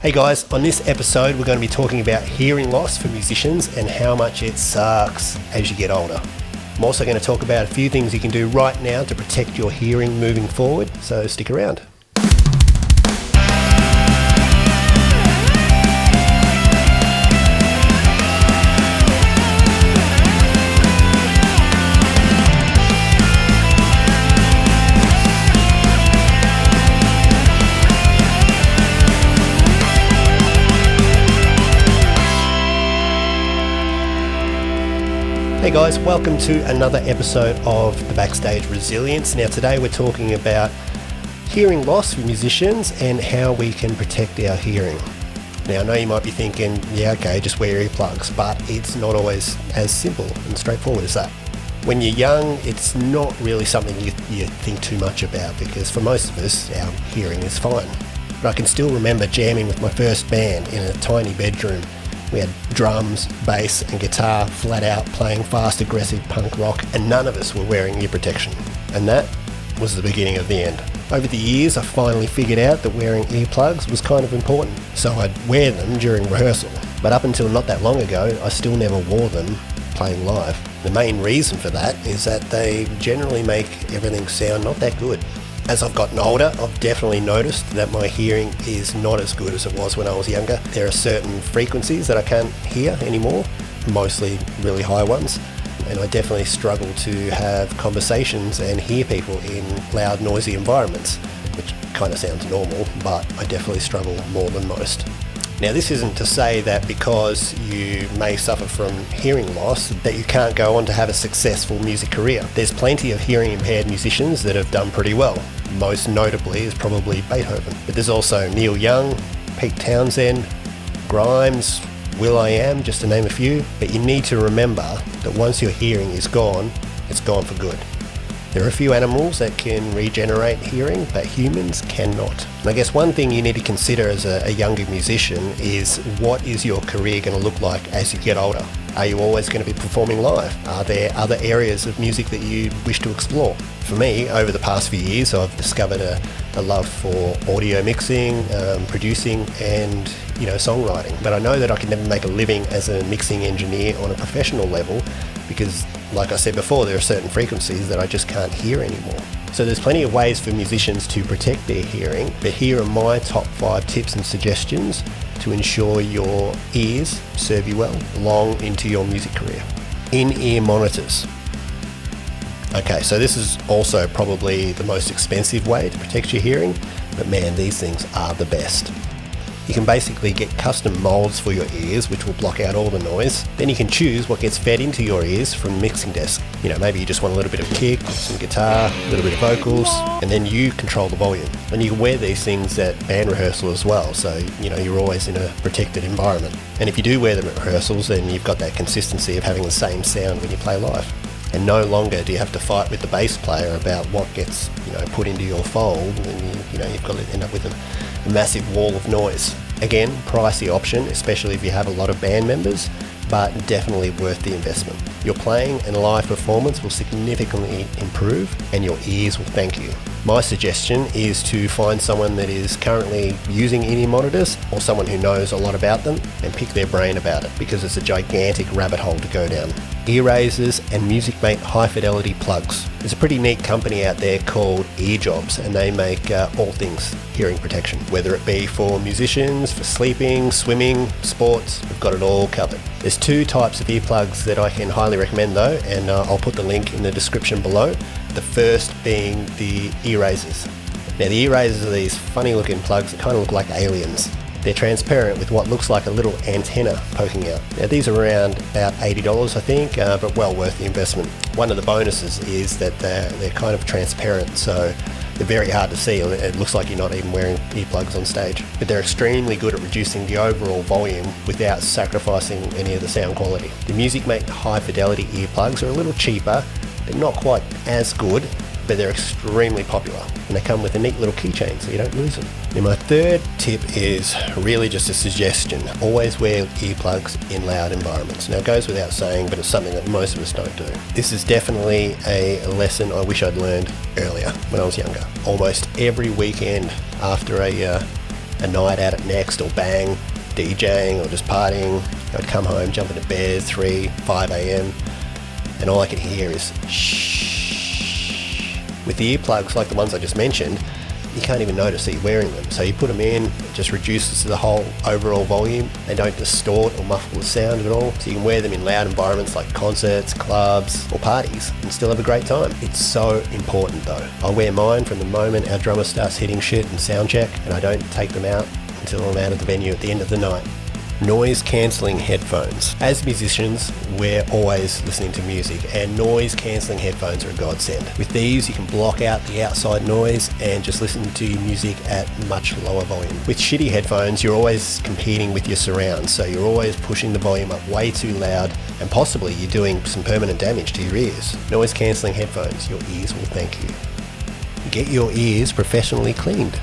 Hey guys, on this episode we're going to be talking about hearing loss for musicians and how much it sucks as you get older. I'm also going to talk about a few things you can do right now to protect your hearing moving forward, so stick around. Hey guys, welcome to another episode of the Backstage Resilience. Now today we're talking about hearing loss for musicians and how we can protect our hearing. Now I know you might be thinking, yeah okay, just wear earplugs, but it's not always as simple and straightforward as that. When you're young, it's not really something you think too much about because for most of us, our hearing is fine. But I can still remember jamming with my first band in a tiny bedroom. We had drums, bass and guitar flat out playing fast aggressive punk rock, and none of us were wearing ear protection. And that was the beginning of the end. Over the years I finally figured out that wearing earplugs was kind of important, so I'd wear them during rehearsal. But up until not that long ago I still never wore them playing live. The main reason for that is that they generally make everything sound not that good. As I've gotten older, I've definitely noticed that my hearing is not as good as it was when I was younger. There are certain frequencies that I can't hear anymore, mostly really high ones, and I definitely struggle to have conversations and hear people in loud, noisy environments, which kind of sounds normal, but I definitely struggle more than most. Now this isn't to say that because you may suffer from hearing loss that you can't go on to have a successful music career. There's plenty of hearing impaired musicians that have done pretty well. Most notably is probably Beethoven. But there's also Neil Young, Pete Townsend, Grimes, will.i.am, just to name a few. But you need to remember that once your hearing is gone, it's gone for good. There are a few animals that can regenerate hearing, but humans cannot. And I guess one thing you need to consider as a younger musician is what is your career going to look like as you get older? Are you always going to be performing live? Are there other areas of music that you wish to explore? For me, over the past few years, I've discovered a love for audio mixing, producing and songwriting. But I know that I can never make a living as a mixing engineer on a professional level because, like I said before, there are certain frequencies that I just can't hear anymore. So there's plenty of ways for musicians to protect their hearing, but here are my top 5 tips and suggestions to ensure your ears serve you well long into your music career. In-ear monitors. Okay, so this is also probably the most expensive way to protect your hearing, but man, these things are the best. You can basically get custom molds for your ears which will block out all the noise. Then you can choose what gets fed into your ears from the mixing desk. Maybe you just want a little bit of kick, some guitar, a little bit of vocals, and then you control the volume. And you can wear these things at band rehearsal as well, so you're always in a protected environment. And if you do wear them at rehearsals, then you've got that consistency of having the same sound when you play live. And no longer do you have to fight with the bass player about what gets put into your fold, and you've got to end up with a massive wall of noise. Again, pricey option, especially if you have a lot of band members, but definitely worth the investment. Your playing and live performance will significantly improve and your ears will thank you. My suggestion is to find someone that is currently using in-ear monitors or someone who knows a lot about them and pick their brain about it because it's a gigantic rabbit hole to go down. Ear-raisers and Music-Mate high-fidelity plugs. There's a pretty neat company out there called Earjobs, and they make all things hearing protection, whether it be for musicians, for sleeping, swimming, sports. We've got it all covered. There's 2 types of earplugs that I can highly recommend though, and I'll put the link in the description below. The first being the ear-raisers. Now the ear-raisers are these funny looking plugs that kind of look like aliens. They're transparent with what looks like a little antenna poking out. Now these are around about $80 I think, but well worth the investment. One of the bonuses is that they're kind of transparent, so they're very hard to see. It looks like you're not even wearing earplugs on stage. But they're extremely good at reducing the overall volume without sacrificing any of the sound quality. The Music-Mate high fidelity earplugs are a little cheaper. They're not quite as good, but they're extremely popular, and they come with a neat little keychain so you don't lose them. Now my third tip is really just a suggestion. Always wear earplugs in loud environments. Now it goes without saying, but it's something that most of us don't do. This is definitely a lesson I wish I'd learned earlier when I was younger. Almost every weekend after a a night out at Next or Bang, DJing or just partying. I'd come home, jump into bed 3, 5 a.m. and all I could hear is shh. With the earplugs like the ones I just mentioned, you can't even notice that you're wearing them. So you put them in, it just reduces the whole overall volume. They don't distort or muffle the sound at all. So you can wear them in loud environments like concerts, clubs, or parties and still have a great time. It's so important though. I wear mine from the moment our drummer starts hitting shit and sound check, and I don't take them out until I'm out of the venue at the end of the night. Noise cancelling headphones. As musicians, we're always listening to music, and noise cancelling headphones are a godsend. With these, you can block out the outside noise and just listen to your music at much lower volume. With shitty headphones, you're always competing with your surrounds, so you're always pushing the volume up way too loud, and possibly you're doing some permanent damage to your ears. Noise cancelling headphones, your ears will thank you. Get your ears professionally cleaned.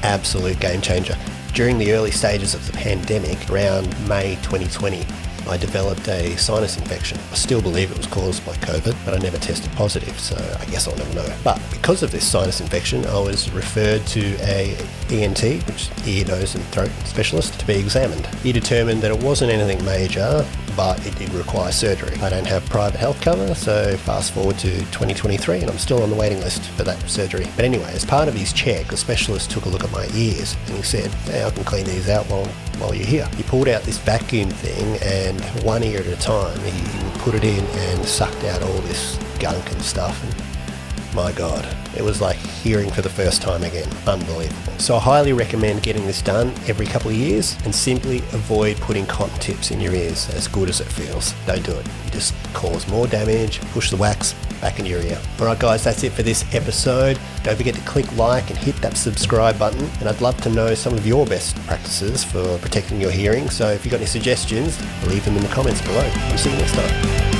Absolute game changer. During the early stages of the pandemic, around May 2020, I developed a sinus infection. I still believe it was caused by COVID, but I never tested positive, so I guess I'll never know. But because of this sinus infection, I was referred to a ENT, which is ear, nose and throat specialist, to be examined. He determined that it wasn't anything major, but it did require surgery. I don't have private health cover, so fast forward to 2023 and I'm still on the waiting list for that surgery. But anyway, as part of his check, the specialist took a look at my ears and he said, hey, I can clean these out while you're here. He pulled out this vacuum thing and one ear at a time, he put it in and sucked out all this gunk and stuff. And my God, it was like hearing for the first time again. Unbelievable. So I highly recommend getting this done every couple of years and simply avoid putting cotton tips in your ears, as good as it feels. Don't do it. You just cause more damage, push the wax back in your ear. Alright guys, that's it for this episode. Don't forget to click like and hit that subscribe button, and I'd love to know some of your best practices for protecting your hearing. So if you've got any suggestions, leave them in the comments below. I'll see you next time.